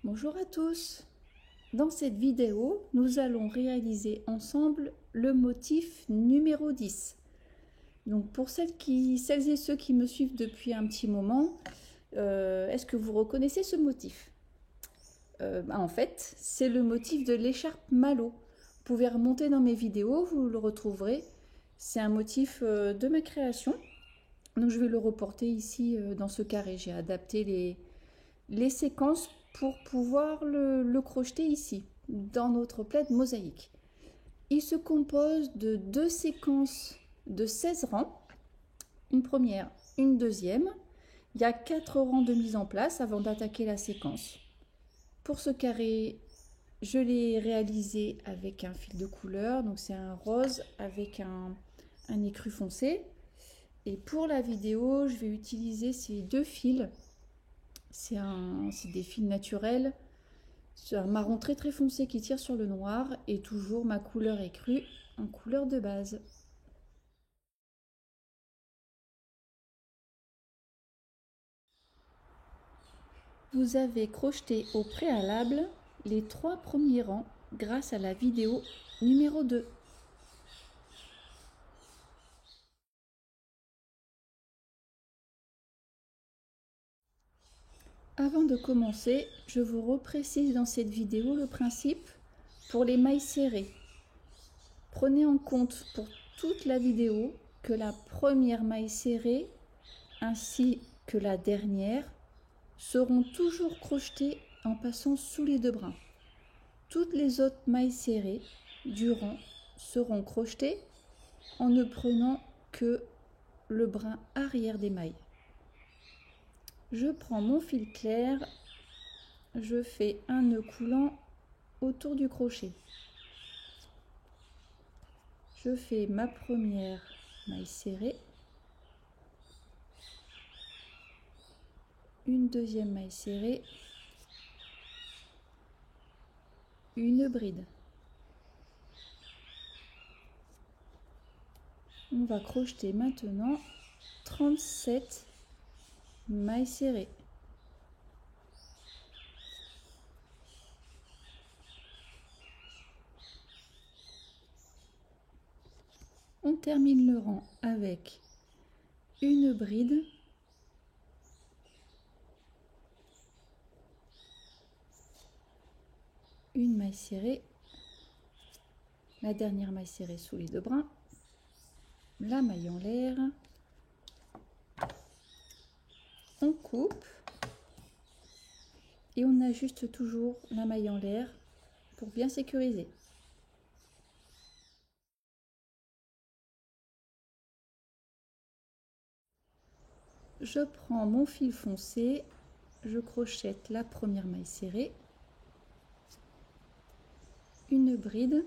Bonjour à tous. Dans cette vidéo, nous allons réaliser ensemble le motif numéro 10. Donc pour celles et ceux qui me suivent depuis un petit moment, est-ce que vous reconnaissez ce motif? En fait, c'est le motif de l'écharpe Malo. Vous pouvez remonter dans mes vidéos, vous le retrouverez. C'est un motif de ma création. Donc je vais le reporter ici dans ce carré. J'ai adapté les séquences pour pouvoir le crocheter ici, dans notre plaid mosaïque. Il se compose de deux séquences de 16 rangs, une première, une deuxième. Il y a 4 rangs de mise en place avant d'attaquer la séquence. Pour ce carré, je l'ai réalisé avec un fil de couleur, donc c'est un rose avec un écru foncé. Et pour la vidéo, je vais utiliser ces deux fils. C'est des fils naturels. C'est un marron très très foncé qui tire sur le noir et toujours ma couleur écrue en couleur de base. Vous avez crocheté au préalable les 3 premiers rangs grâce à la vidéo numéro 2. Avant de commencer, je vous reprécise dans cette vidéo le principe pour les mailles serrées. Prenez en compte pour toute la vidéo que la première maille serrée ainsi que la dernière seront toujours crochetées en passant sous les deux brins. Toutes les autres mailles serrées du rang seront crochetées en ne prenant que le brin arrière des mailles. Je prends mon fil clair, je fais un nœud coulant autour du crochet. Je fais ma première maille serrée, une deuxième maille serrée, une bride. On va crocheter maintenant 37 mailles serrées. On termine le rang avec une bride, une maille serrée, la dernière maille serrée sous les deux brins, la maille en l'air, on coupe et on ajuste toujours la maille en l'air pour bien sécuriser. Je prends mon fil foncé, je crochette la première maille serrée, une bride,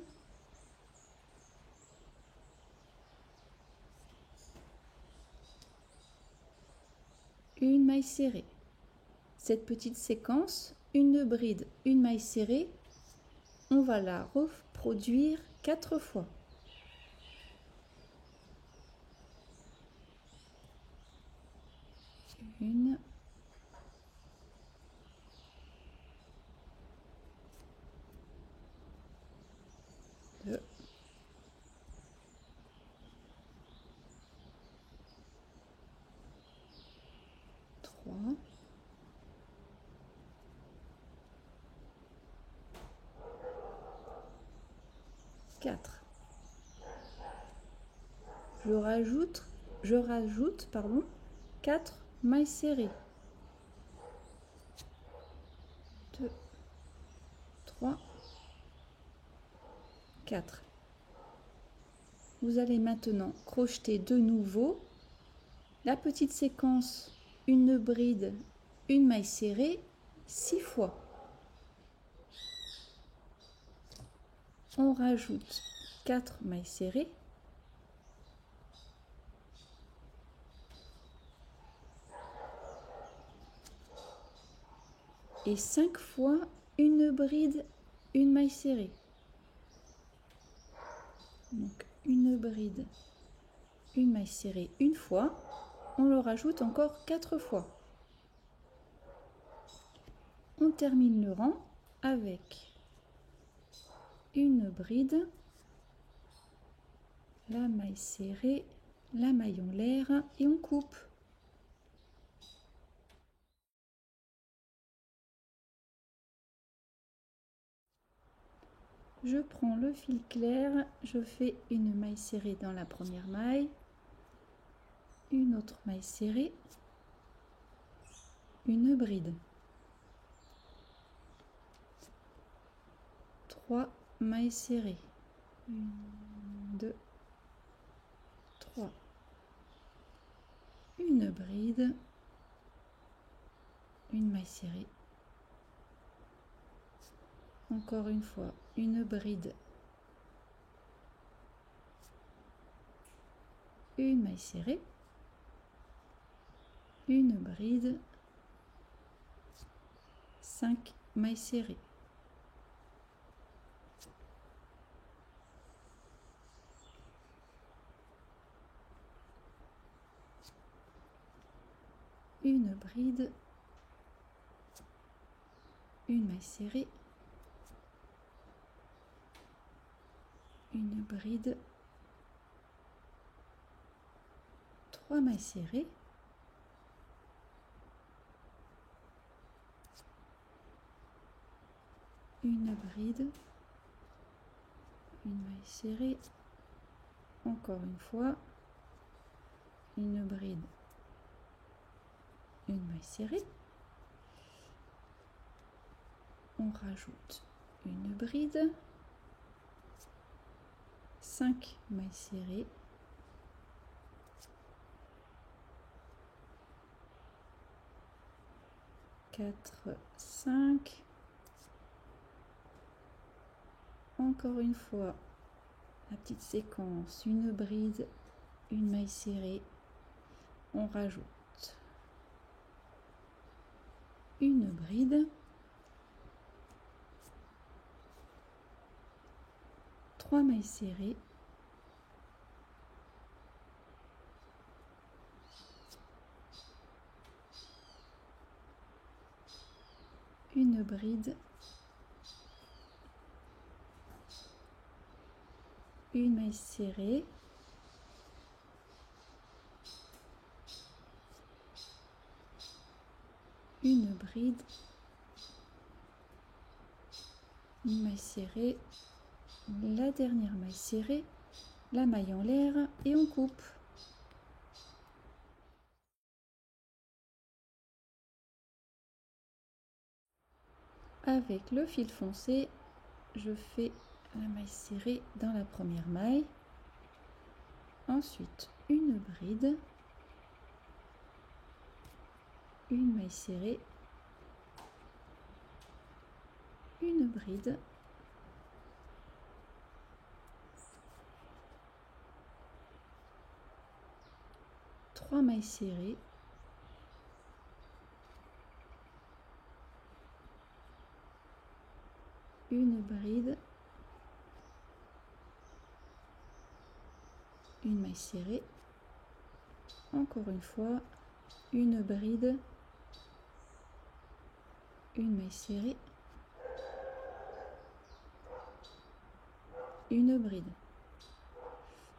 une maille serrée. Cette petite séquence, une bride, une maille serrée, on va la reproduire 4 fois. Une, deux, trois, quatre. Je rajoute 4 mailles serrées. 2, 3, 4. Vous allez maintenant crocheter de nouveau la petite séquence, une bride, une maille serrée, 6 fois. On rajoute 4 mailles serrées. Et 5 fois une bride, une maille serrée. Donc une bride, une maille serrée une fois. On le rajoute encore 4 fois. On termine le rang avec une bride, la maille serrée, la maille en l'air et on coupe. Je prends le fil clair, je fais une maille serrée dans la première maille, une autre maille serrée, une bride, 3 mailles serrées, 1, 2, 3, une bride, une maille serrée, encore une fois une bride, une maille serrée, une bride, 5 mailles serrées. Une bride, une maille serrée, une bride, 3 mailles serrées, une bride, une maille serrée, encore une fois, une bride, une maille serrée, on rajoute une bride, 5 mailles serrées, quatre, 5, encore une fois la petite séquence, une bride, une maille serrée, on rajoute une bride, 3 mailles serrées, une bride, une maille serrée, une bride, une maille serrée, la dernière maille serrée, la maille en l'air et on coupe. Avec le fil foncé, je fais la maille serrée dans la première maille, ensuite une bride, une maille serrée, une bride, trois mailles serrées, une bride, une maille serrée, encore une fois, une bride, une maille serrée, une bride.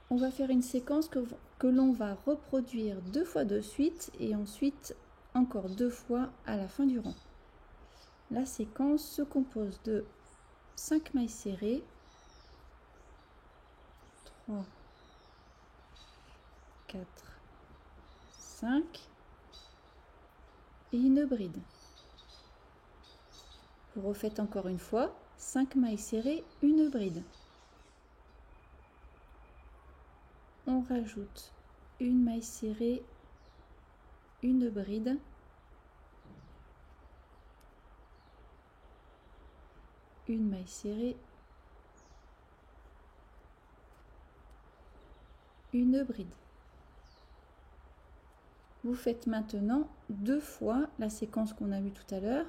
On va faire une séquence que l'on va reproduire 2 fois de suite et ensuite encore 2 fois à la fin du rang. La séquence se compose de 5 mailles serrées, 3, 4, 5 et une bride. Vous refaites encore une fois 5 mailles serrées, une bride. On rajoute une maille serrée, une bride, une maille serrée, une bride. Vous faites maintenant 2 fois la séquence qu'on a vue tout à l'heure,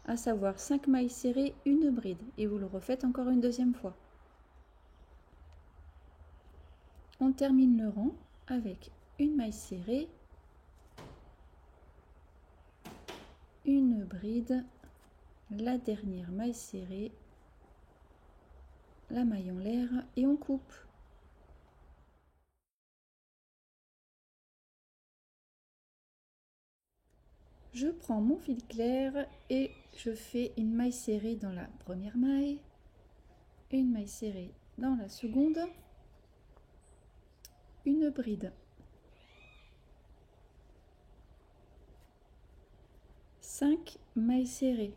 à savoir 5 mailles serrées, une bride, et vous le refaites encore une deuxième fois. On termine le rang avec une maille serrée, une bride, la dernière maille serrée, la maille en l'air et on coupe. Je prends mon fil clair et je fais une maille serrée dans la première maille, une maille serrée dans la seconde, une bride, 5 mailles serrées,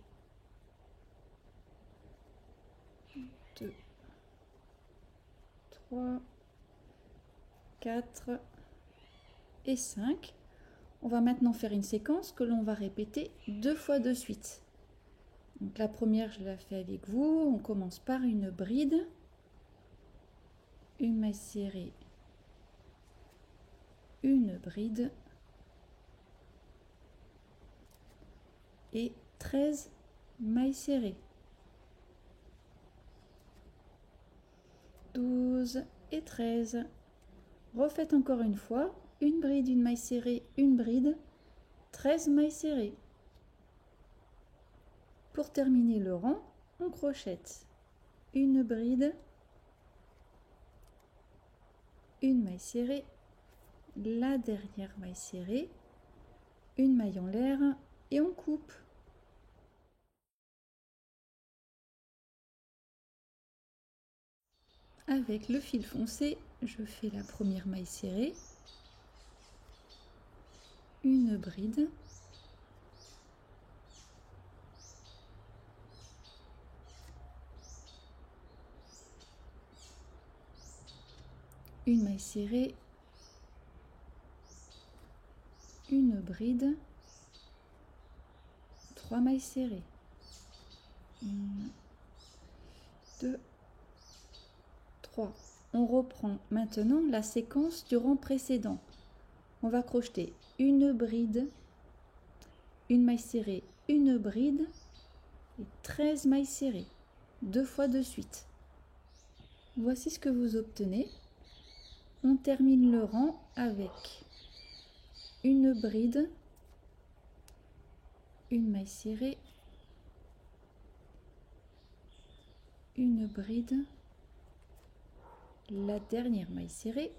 2, 3, 4 et 5. On va maintenant faire une séquence que l'on va répéter 2 fois de suite. Donc la première, je la fais avec vous. On commence par une bride, une maille serrée, une bride et 13 mailles serrées. 12 et 13. Refaites encore une fois, une bride, une maille serrée, une bride, 13 mailles serrées. Pour terminer le rang, on crochette une bride, une maille serrée, la dernière maille serrée, une maille en l'air et on coupe. Avec le fil foncé, je fais la première maille serrée, une bride, une maille serrée, une bride, 3 mailles serrées, 1, 2, 3. On reprend maintenant la séquence du rang précédent. On va crocheter une bride, une maille serrée, une bride et 13 mailles serrées, 2 fois de suite. Voici ce que vous obtenez. On termine le rang avec une bride, une maille serrée, une bride, la dernière maille serrée,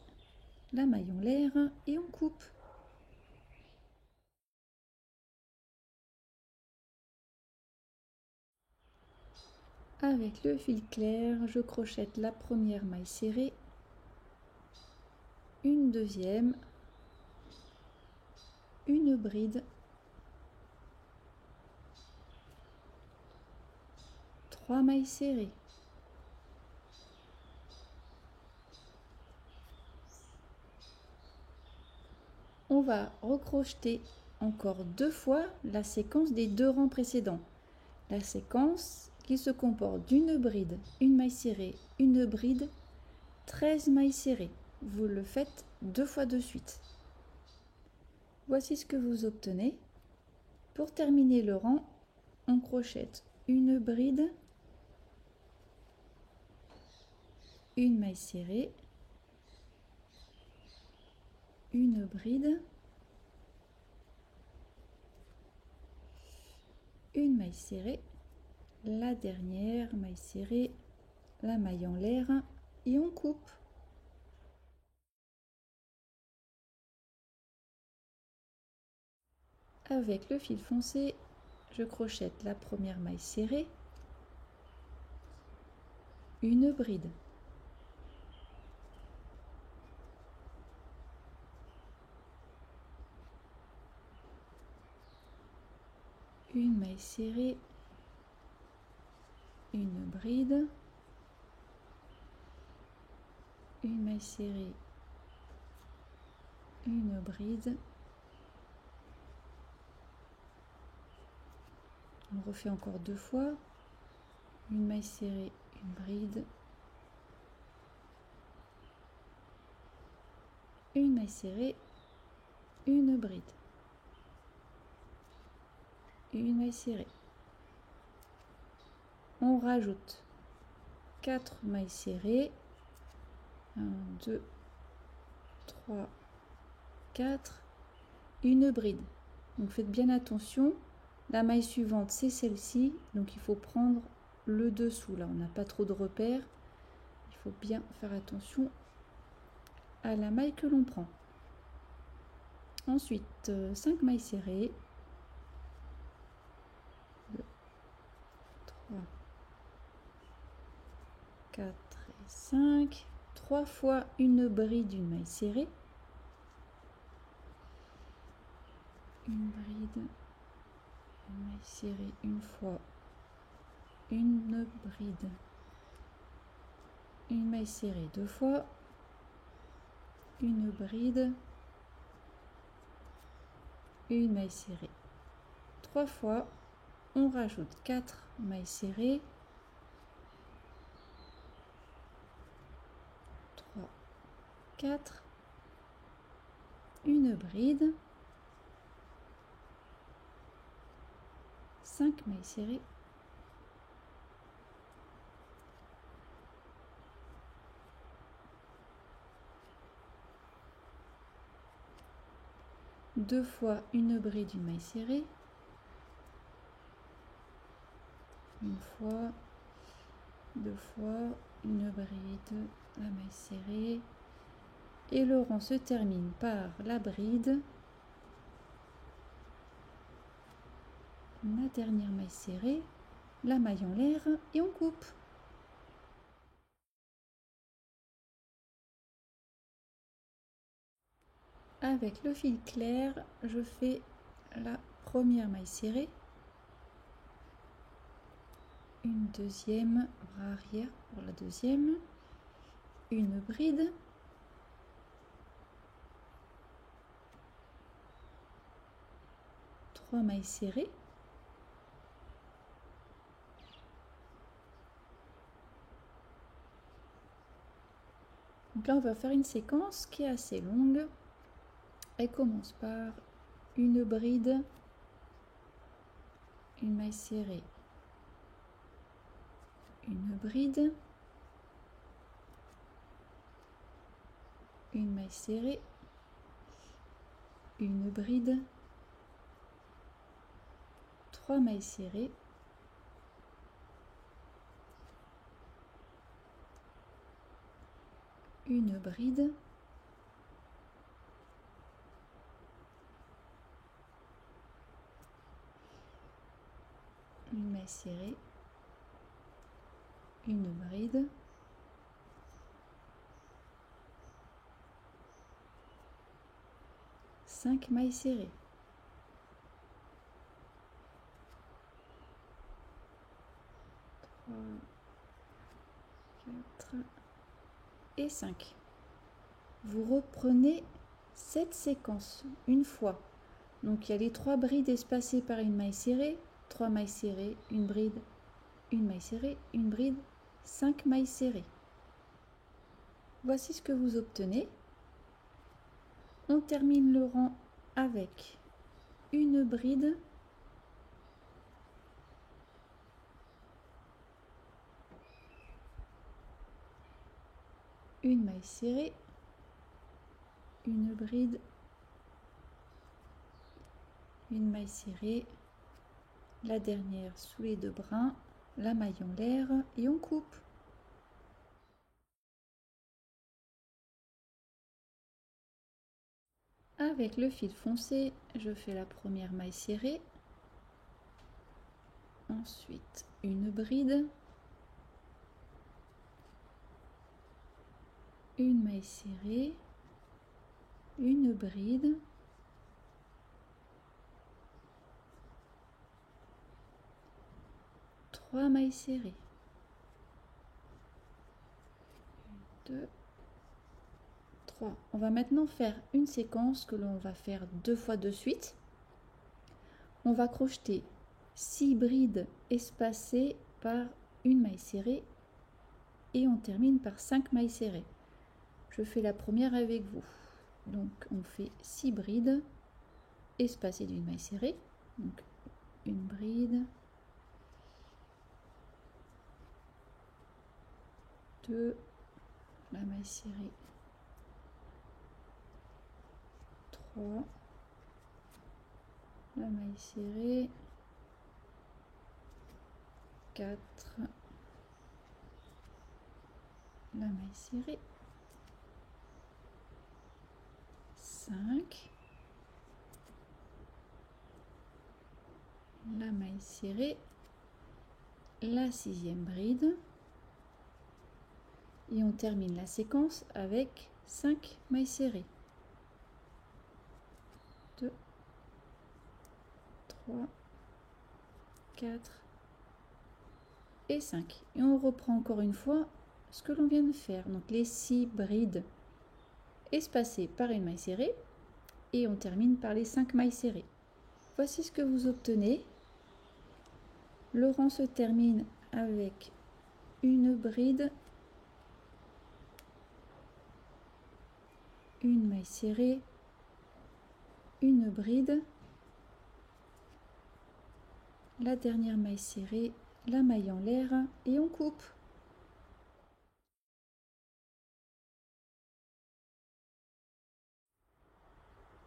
la maille en l'air et on coupe. Avec le fil clair, je crochette la première maille serrée, une deuxième, une bride, 3 mailles serrées, on va recrocheter encore 2 fois la séquence des 2 rangs précédents. La séquence qui se comporte d'une bride, une maille serrée, une bride, 13 mailles serrées. Vous le faites 2 fois de suite. Voici ce que vous obtenez. Pour terminer le rang, on crochette une bride, une maille serrée, une bride, une maille serrée, la dernière maille serrée, la maille en l'air et on coupe. Avec le fil foncé, je crochette la première maille serrée, une bride, une maille serrée, une bride, une maille serrée, une bride. On refait encore 2 fois, une maille serrée, une bride, une maille serrée, une bride, une maille serrée. On rajoute 4 mailles serrées, 1, 2, 3, 4, une bride. Donc faites bien attention, La maille suivante, c'est celle-ci, donc il faut prendre le dessous. Là, on n'a pas trop de repères. Il faut bien faire attention à la maille que l'on prend. Ensuite, 5 mailles serrées. 2, 3, 4 et 5. 3 fois une bride d'une maille serrée. Une bride, une maille serrée une fois, une bride, une maille serrée 2 fois, une bride, une maille serrée 3 fois, on rajoute 4 mailles serrées, 3, 4, une bride, 5 mailles serrées, deux fois une bride, une maille serrée, une fois, deux fois, une bride, la maille serrée, et le rang se termine par la bride, la dernière maille serrée, la maille en l'air et on coupe. Avec le fil clair, je fais la première maille serrée, une deuxième, bras arrière pour la deuxième, une bride, trois mailles serrées, donc là on va faire une séquence qui est assez longue. Elle commence par une bride, une maille serrée, une bride, une maille serrée, une bride, trois mailles serrées, une bride, une maille serrée, une bride, cinq mailles serrées, trois, quatre et 5. Vous reprenez cette séquence une fois. Donc il y a les trois brides espacées par une maille serrée, trois mailles serrées, une bride, une maille serrée, une bride, 5 mailles serrées. Voici ce que vous obtenez. On termine le rang avec une bride, une maille serrée, une bride, une maille serrée, la dernière sous les deux brins, la maille en l'air et on coupe. Avec le fil foncé, je fais la première maille serrée, ensuite une bride, une maille serrée, une bride, trois mailles serrées, 2, 3. On va maintenant faire une séquence que l'on va faire 2 fois de suite. On va crocheter 6 brides espacées par une maille serrée et on termine par 5 mailles serrées. Je fais la première avec vous. Donc on fait 6 brides espacées d'une maille serrée. Donc une bride, 2, la maille serrée, 3, la maille serrée, 4, la maille serrée, 5, la maille serrée, la 6e bride, et on termine la séquence avec 5 mailles serrées. 2, 3, 4 et 5. Et on reprend encore une fois ce que l'on vient de faire. Donc les 6 brides espacées par une maille serrée et on termine par les 5 mailles serrées. Voici ce que vous obtenez. Le rang se termine avec une bride, une maille serrée, une bride, la dernière maille serrée, la maille en l'air et on coupe.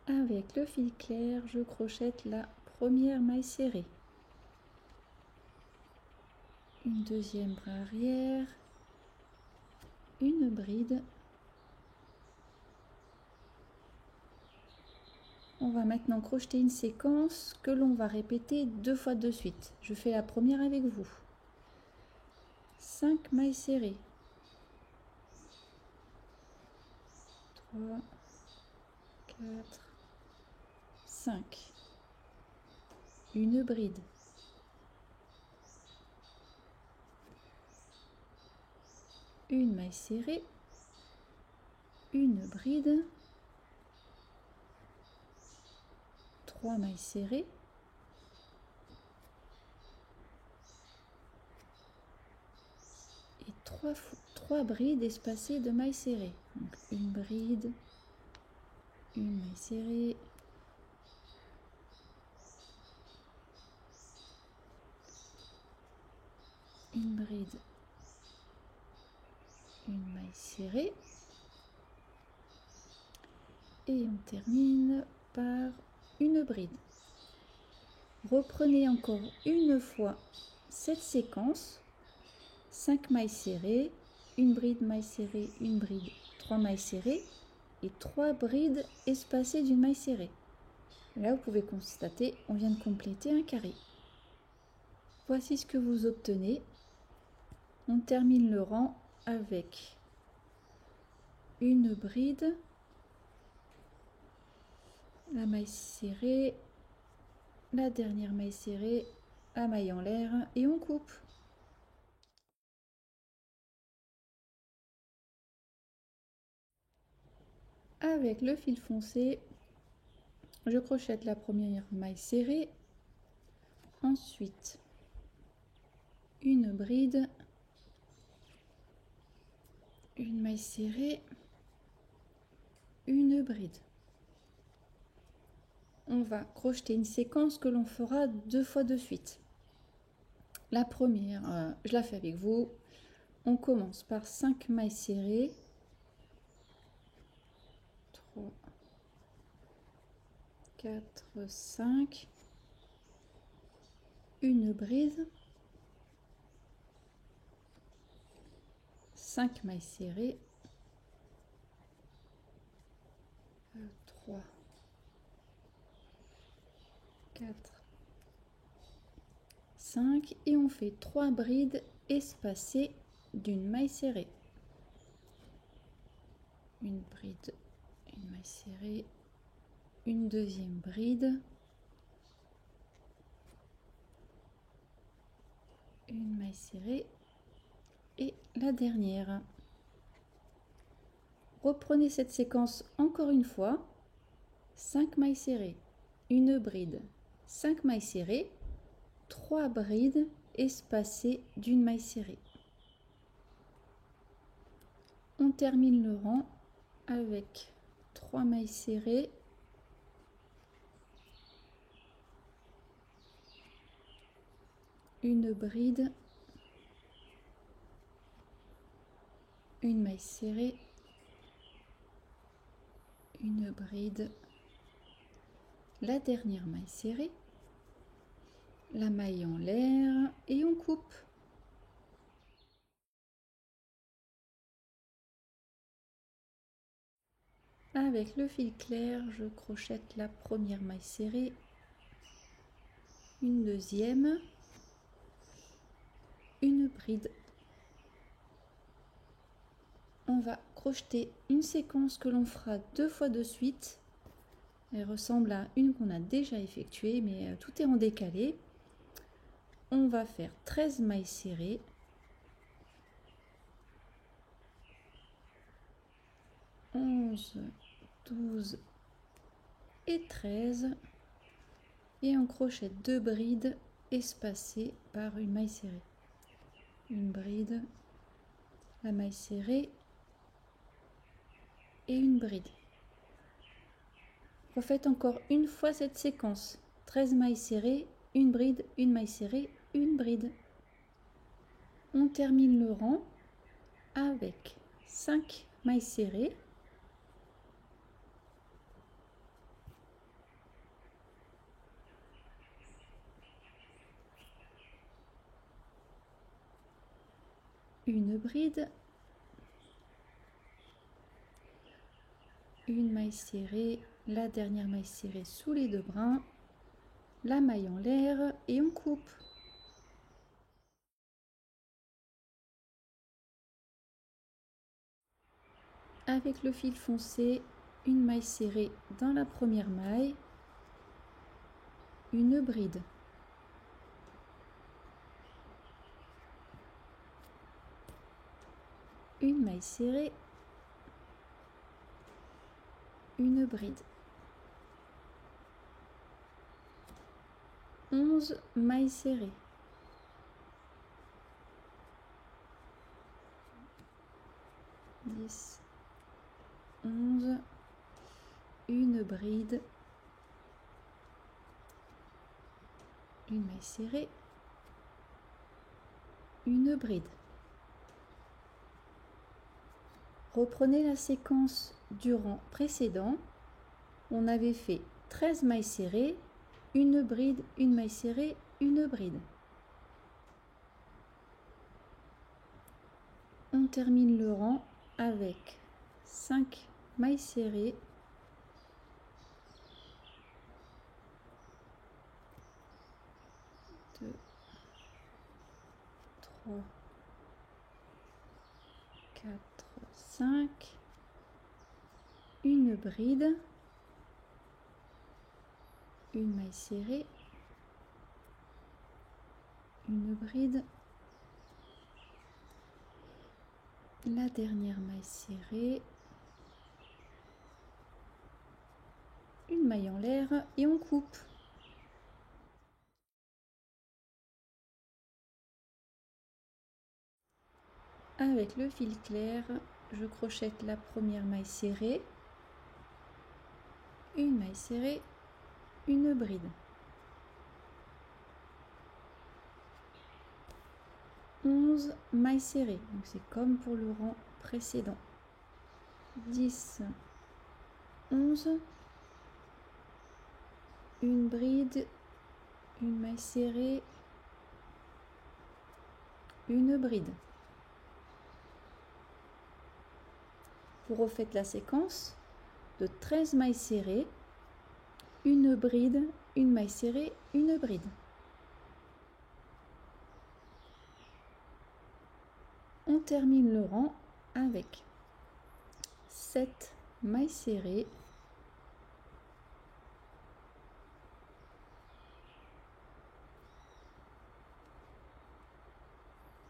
Avec le fil clair, je crochette la première maille serrée, une deuxième bras arrière, une bride. On va maintenant crocheter une séquence que l'on va répéter 2 fois de suite. Je fais la première avec vous. 5 mailles serrées. 3, 4, 5. Une bride. Une maille serrée. Une bride. 3 mailles serrées. Et 3 brides espacées de mailles serrées. Donc une bride, une maille serrée, une bride, une maille serrée et on termine par une bride. Reprenez encore une fois cette séquence, 5 mailles serrées, une bride, maille serrée, une bride, 3 mailles serrées et 3 brides espacées d'une maille serrée. Là, vous pouvez constater, on vient de compléter un carré. Voici ce que vous obtenez. On termine le rang avec une bride, la maille serrée, la dernière maille serrée, la maille en l'air et on coupe. Avec le fil foncé, je crochette la première maille serrée, ensuite une bride, une maille serrée, une bride. On va crocheter une séquence que l'on fera 2 fois de suite. La première, je la fais avec vous. On commence par 5 mailles serrées, 3, 4, 5, une bride, 5 mailles serrées, 3, 4, 5 et on fait 3 brides espacées d'une maille serrée. Une bride, une maille serrée, une deuxième bride, une maille serrée et la dernière. Reprenez cette séquence encore une fois, 5 mailles serrées, une bride, 5 mailles serrées, 3 brides espacées d'une maille serrée. On termine le rang avec 3 mailles serrées, une bride, une maille serrée, une bride, la dernière maille serrée, la maille en l'air et on coupe. Avec le fil clair, je crochette la première maille serrée, une deuxième, une bride. On va crocheter une séquence que l'on fera 2 fois de suite. Elle ressemble à une qu'on a déjà effectuée, mais tout est en décalé. On va faire 13 mailles serrées. 11, 12 et 13. Et on crochette 2 brides espacées par une maille serrée. Une bride, la maille serrée et une bride. Refaites encore une fois cette séquence. 13 mailles serrées, une bride, une maille serrée, une bride. On termine le rang avec 5 mailles serrées. Une bride, une maille serrée, la dernière maille serrée sous les 2 brins, la maille en l'air et on coupe. Avec le fil foncé, une maille serrée dans la première maille, une bride. Une maille serrée, une bride. 11 mailles serrées. 10, 11, une bride, une maille serrée, une bride. Reprenez la séquence du rang précédent. On avait fait 13 mailles serrées, une bride, une maille serrée, une bride. On termine le rang avec 5 mailles serrées, 2, 3, 4, 5, une bride, une maille serrée, une bride, la dernière maille serrée, une maille en l'air et on coupe. Avec le fil clair, je crochette la première maille serrée, une maille serrée, une bride. 11 mailles serrées, donc c'est comme pour le rang précédent. 10, 11, une bride, une maille serrée, une bride. Vous refaites la séquence de 13 mailles serrées, une bride, une maille serrée, une bride. On termine le rang avec 7 mailles serrées,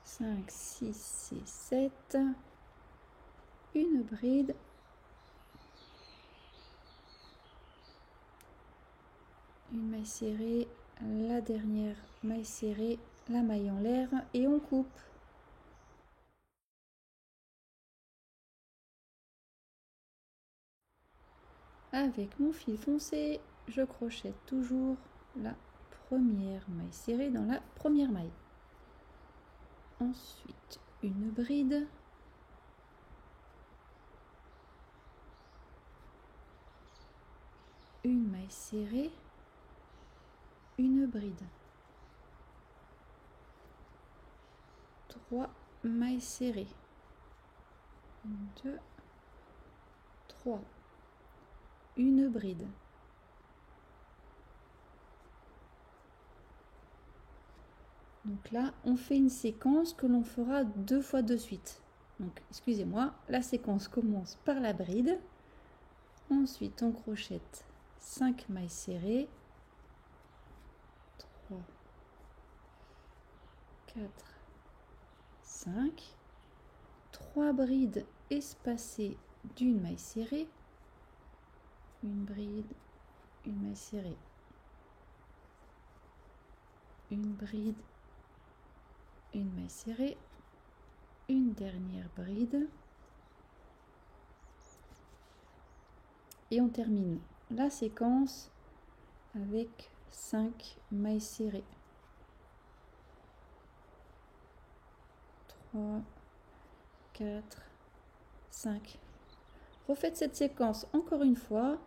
5, 6 et 7, une bride, une maille serrée, la dernière maille serrée, la maille en l'air et on coupe. Avec mon fil foncé, je crochette toujours la première maille serrée dans la première maille. Ensuite, une bride, une maille serrée, une bride, 3 mailles serrées, 1, 2, 3, une bride. Donc là, on fait une séquence que l'on fera 2 fois de suite. Donc, excusez-moi, la séquence commence par la bride. Ensuite, on crochette 5 mailles serrées. 3, 4, 5. 3 brides espacées d'une maille serrée. Une bride, une maille serrée. Une bride, une maille serrée, une dernière bride et on termine la séquence avec 5 mailles serrées. 3, 4, 5. Refaites cette séquence encore une fois.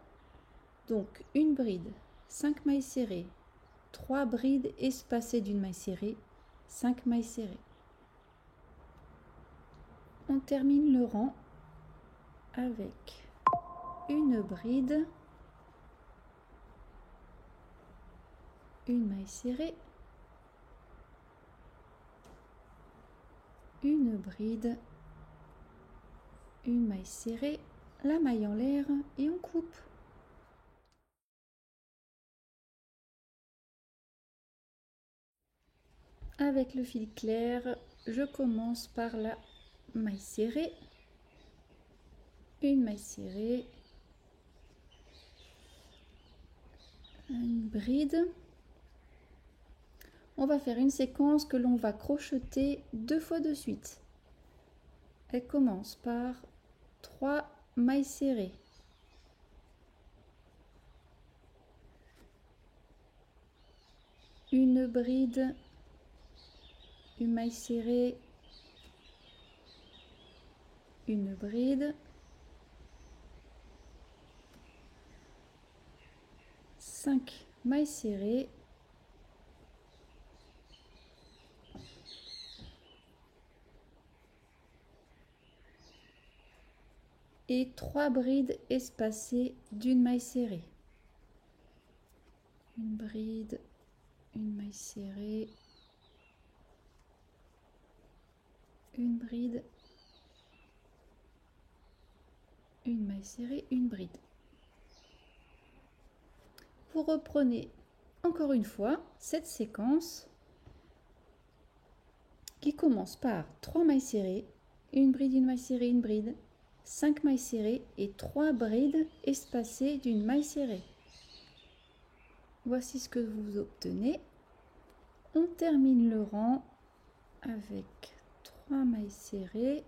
Donc une bride, 5 mailles serrées, 3 brides espacées d'une maille serrée, 5 mailles serrées. On termine le rang avec une bride, une maille serrée, une bride, une maille serrée, la maille en l'air et on coupe. Avec le fil clair, je commence par la maille serrée, une maille serrée, une bride. On va faire une séquence que l'on va crocheter 2 fois de suite. Elle commence par 3 mailles serrées. Une bride, une maille serrée, une bride, 5 mailles serrées, et 3 brides espacées d'une maille serrée. Une bride, une maille serrée, une bride, une maille serrée, une bride. Vous reprenez encore une fois cette séquence qui commence par 3 mailles serrées, une bride, une maille serrée, une bride, 5 mailles serrées et 3 brides espacées d'une maille serrée. Voici ce que vous obtenez. On termine le rang avec 3 mailles serrées,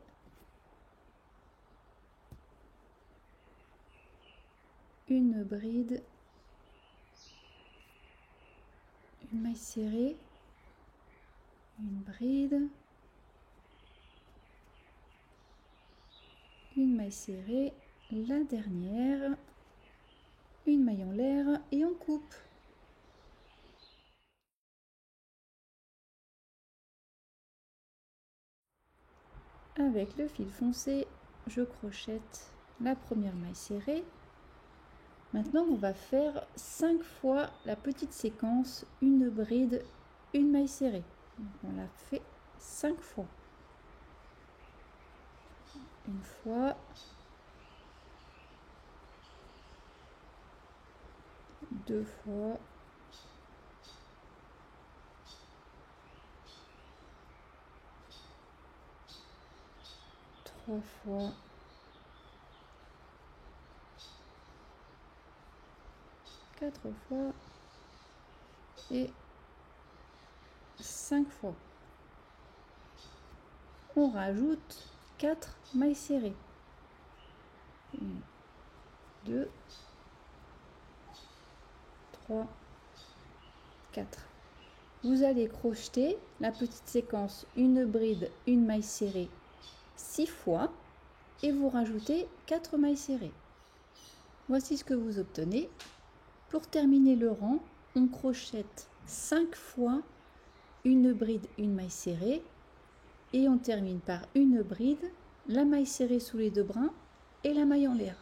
une bride, une maille serrée, une bride, une maille serrée, la dernière, une maille en l'air et on coupe. Avec le fil foncé, je crochette la première maille serrée. Maintenant, on va faire 5 fois la petite séquence, une bride, une maille serrée. Donc, on la fait 5 fois. Une fois, deux fois, trois fois, quatre fois et 5 fois. On rajoute 4 mailles serrées. 1, 2, 3, 4. Vous allez crocheter la petite séquence une bride, une maille serrée 6 fois et vous rajoutez 4 mailles serrées. Voici ce que vous obtenez. Pour terminer le rang, on crochette 5 fois une bride, une maille serrée et on termine par une bride, la maille serrée sous les 2 brins et la maille en l'air.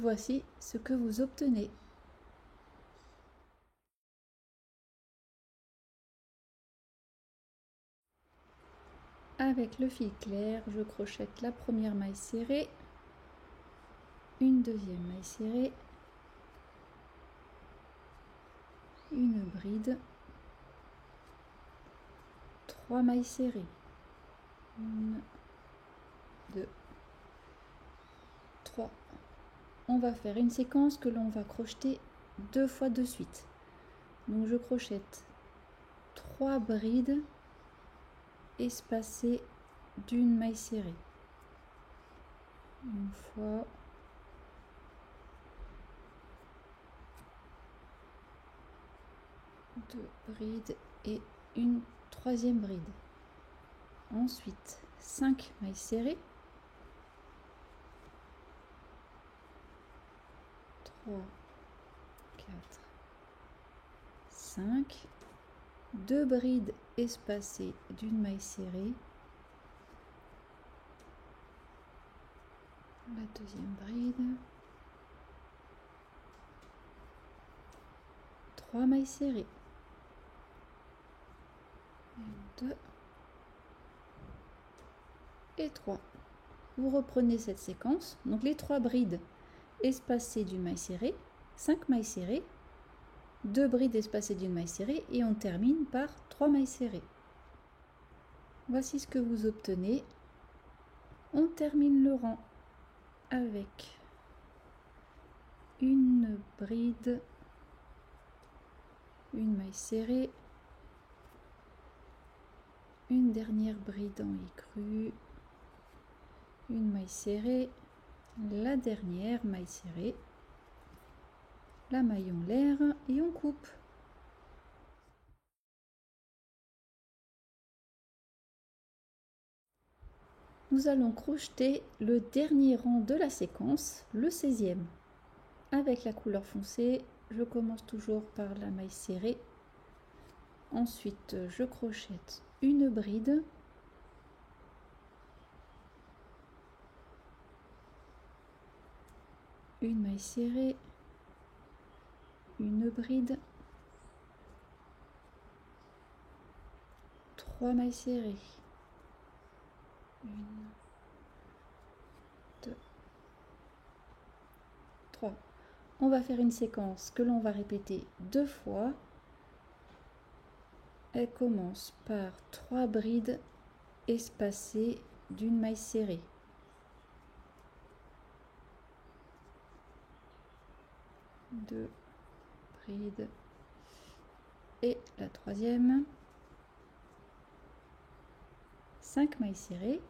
Voici ce que vous obtenez. Avec le fil clair, je crochette la première maille serrée, une deuxième maille serrée, une bride, 3 mailles serrées, 1, 2, 3. On va faire une séquence que l'on va crocheter 2 fois de suite. Donc je crochette 3 brides espacées d'une maille serrée. Une fois, deux brides et une troisième bride. Ensuite, 5 mailles serrées. 3, 4, 5. 2 brides espacées d'une maille serrée. La deuxième bride. 3 mailles serrées. 1, 2 et 3. Vous reprenez cette séquence. Donc les 3 brides espacées d'une maille serrée, 5 mailles serrées, 2 brides espacées d'une maille serrée et on termine par 3 mailles serrées. Voici ce que vous obtenez. On termine le rang avec une bride, une maille serrée, une dernière bride en écru, une maille serrée, la dernière maille serrée, la maille en l'air et on coupe. Nous allons crocheter le dernier rang de la séquence, le 16e. Avec la couleur foncée, je commence toujours par la maille serrée. Ensuite, je crochette une bride. Une maille serrée. Une bride. 3 mailles serrées. 1, 2, 3. On va faire une séquence que l'on va répéter 2 fois. Elle commence par 3 brides espacées d'une maille serrée. 2 brides et la troisième. 5 mailles serrées.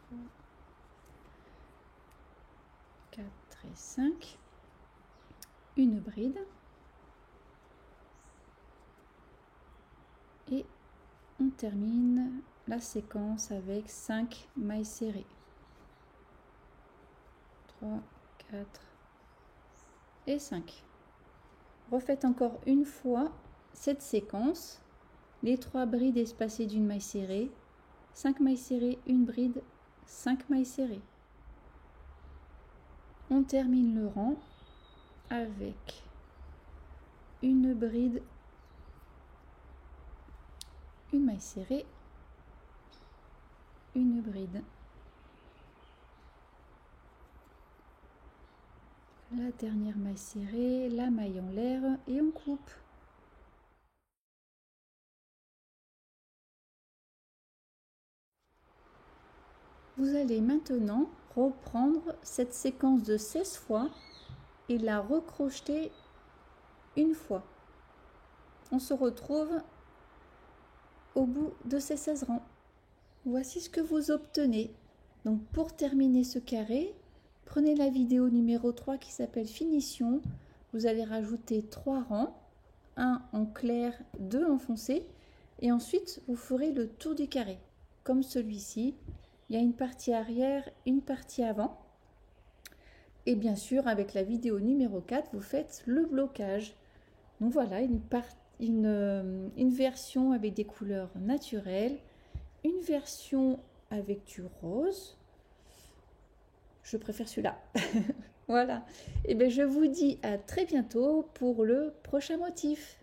3, 4 et 5. Une bride. Et on termine la séquence avec 5 mailles serrées. 3, 4 et 5. Refaites encore une fois cette séquence, les 3 brides espacées d'une maille serrée, 5 mailles serrées, une bride, 5 mailles serrées. On termine le rang avec une bride, une maille serrée, une bride, la dernière maille serrée, la maille en l'air et on coupe. Vous allez maintenant reprendre cette séquence de 16 fois et la recrocheter une fois. On se retrouve au bout de ces 16 rangs. Voici ce que vous obtenez. Donc pour terminer ce carré, prenez la vidéo numéro 3 qui s'appelle Finition. Vous allez rajouter 3 rangs, 1 en clair, 2 en foncé. Et ensuite, vous ferez le tour du carré. Comme celui-ci, il y a une partie arrière, une partie avant. Et bien sûr, avec la vidéo numéro 4, vous faites le blocage. Donc voilà, une version avec des couleurs naturelles. Une version avec du rose. Je préfère celui-là. Voilà. Et bien, je vous dis à très bientôt pour le prochain motif.